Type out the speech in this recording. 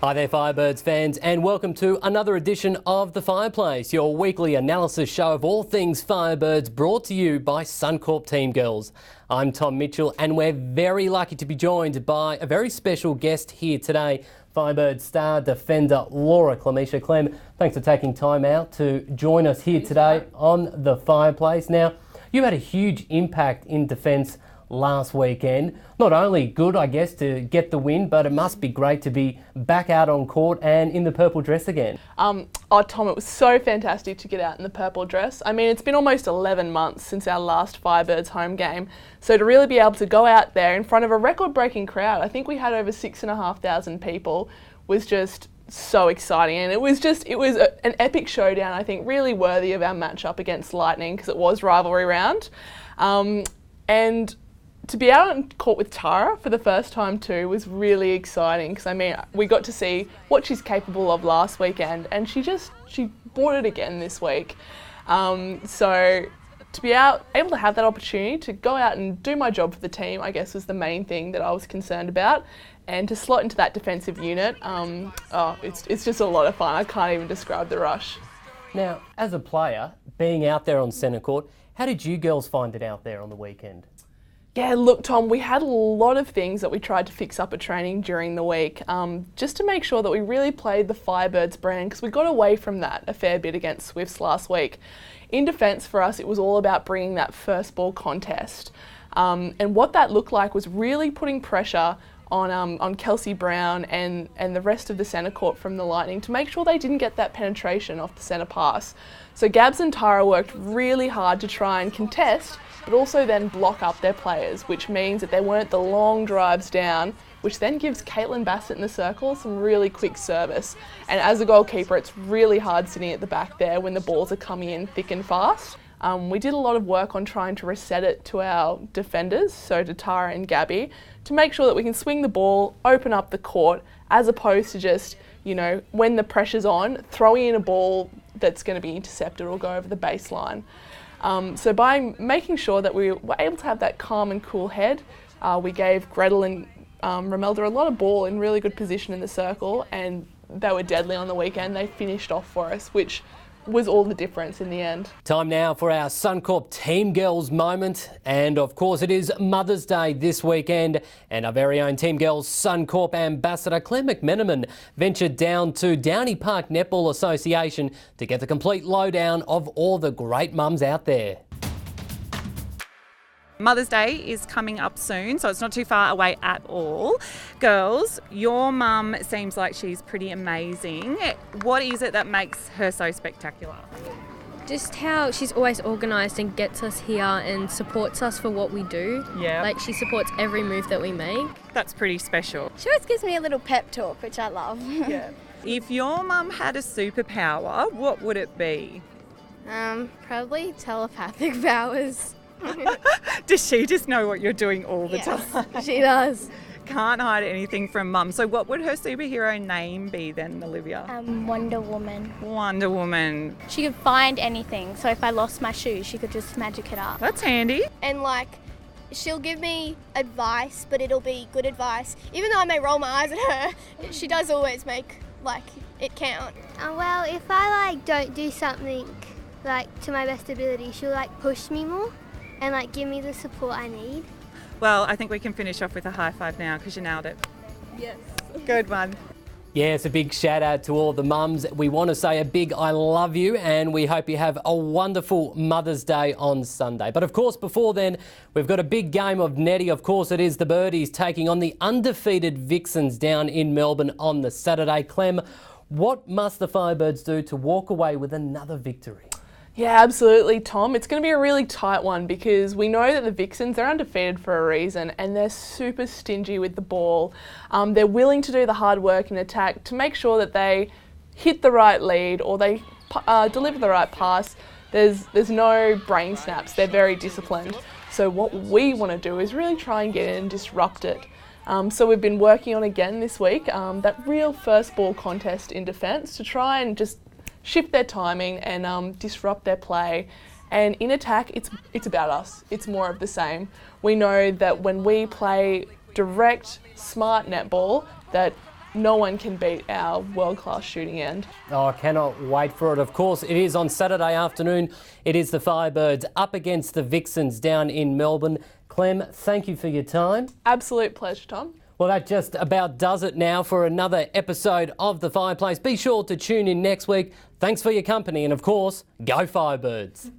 Hi there, Firebirds fans, and welcome to another edition of The Fireplace, your weekly analysis show of all things Firebirds, brought to you by Suncorp Team Girls. I'm Tom Mitchell, and we're very lucky to be joined by a very special guest here today, Firebirds star defender Laura Clemsha. Clem, thanks for taking time out to join us here today on The Fireplace. Now, you had a huge impact in defence last weekend. Not only good, I guess, to get the win, but it must be great to be back out on court and in the purple dress again. Tom, it was so fantastic to get out in the purple dress. I mean, it's been almost 11 months since our last Firebirds home game. So to really be able to go out there in front of a record-breaking crowd, I think we had over 6,500 people, was just so exciting. And it was an epic showdown, I think, really worthy of our matchup against Lightning, because it was rivalry round. And to be out on court with Tara for the first time too was really exciting, because I mean, we got to see what she's capable of last weekend, and she brought it again this week. So to be able to have that opportunity to go out and do my job for the team, I guess, was the main thing that I was concerned about. And to slot into that defensive unit, it's just a lot of fun. I can't even describe the rush. Now, as a player, being out there on centre court, how did you girls find it out there on the weekend? Yeah, look, Tom, we had a lot of things that we tried to fix up at training during the week, just to make sure that we really played the Firebirds brand, because we got away from that a fair bit against Swifts last week. In defence for us, it was all about bringing that first ball contest. And what that looked like was really putting pressure on Kelsey Brown and the rest of the centre court from the Lightning to make sure they didn't get that penetration off the centre pass. So Gabs and Tara worked really hard to try and contest, but also then block up their players, which means that there weren't the long drives down, which then gives Caitlin Bassett in the circle some really quick service. And as a goalkeeper, it's really hard sitting at the back there when the balls are coming in thick and fast. We did a lot of work on trying to reset it to our defenders, so to Tara and Gabby, to make sure that we can swing the ball, open up the court, as opposed to just, when the pressure's on, throwing in a ball that's going to be intercepted or go over the baseline. So by making sure that we were able to have that calm and cool head, we gave Gretel and Romelda a lot of ball in really good position in the circle, and they were deadly on the weekend. They finished off for us, which was all the difference in the end. Time now for our Suncorp Team Girls moment, and of course it is Mother's Day this weekend, and our very own Team Girls Suncorp ambassador Claire McMenamin ventured down to Downey Park Netball Association to get the complete lowdown of all the great mums out there. Mother's Day is coming up soon, so it's not too far away at all. Girls, your mum seems like she's pretty amazing. What is it that makes her so spectacular? Just how she's always organised and gets us here and supports us for what we do. Yeah. Like, she supports every move that we make. That's pretty special. She always gives me a little pep talk, which I love. Yeah. If your mum had a superpower, what would it be? Probably telepathic powers. Does she just know what you're doing all the time? She does. Can't hide anything from mum. So what would her superhero name be then, Olivia? Wonder Woman. Wonder Woman. She could find anything, so if I lost my shoe, she could just magic it up. That's handy. And she'll give me advice, but it'll be good advice. Even though I may roll my eyes at her, she does always make it count. Well, if I don't do something to my best ability, she'll push me more and give me the support I need. Well, I think we can finish off with a high five now because you nailed it. Yes. Good one. Yes, a big shout out to all the mums. We want to say a big I love you, and we hope you have a wonderful Mother's Day on Sunday. But of course, before then, we've got a big game of netty. Of course, it is the Birdies taking on the undefeated Vixens down in Melbourne on the Saturday. Clem, what must the Firebirds do to walk away with another victory? Yeah, absolutely, Tom. It's going to be a really tight one, because we know that the Vixens, they're undefeated for a reason, and they're super stingy with the ball. They're willing to do the hard work in attack to make sure that they hit the right lead or they deliver the right pass. There's no brain snaps. They're very disciplined. So what we want to do is really try and get in and disrupt it. So we've been working on again this week that real first ball contest in defence to try and just shift their timing and disrupt their play. And in attack, it's about us. It's more of the same. We know that when we play direct, smart netball, that no one can beat our world-class shooting end. Oh, I cannot wait for it. Of course, it is on Saturday afternoon. It is the Firebirds up against the Vixens down in Melbourne. Clem, thank you for your time. Absolute pleasure, Tom. Well, that just about does it now for another episode of The Fireplace. Be sure to tune in next week. Thanks for your company and, of course, go Firebirds.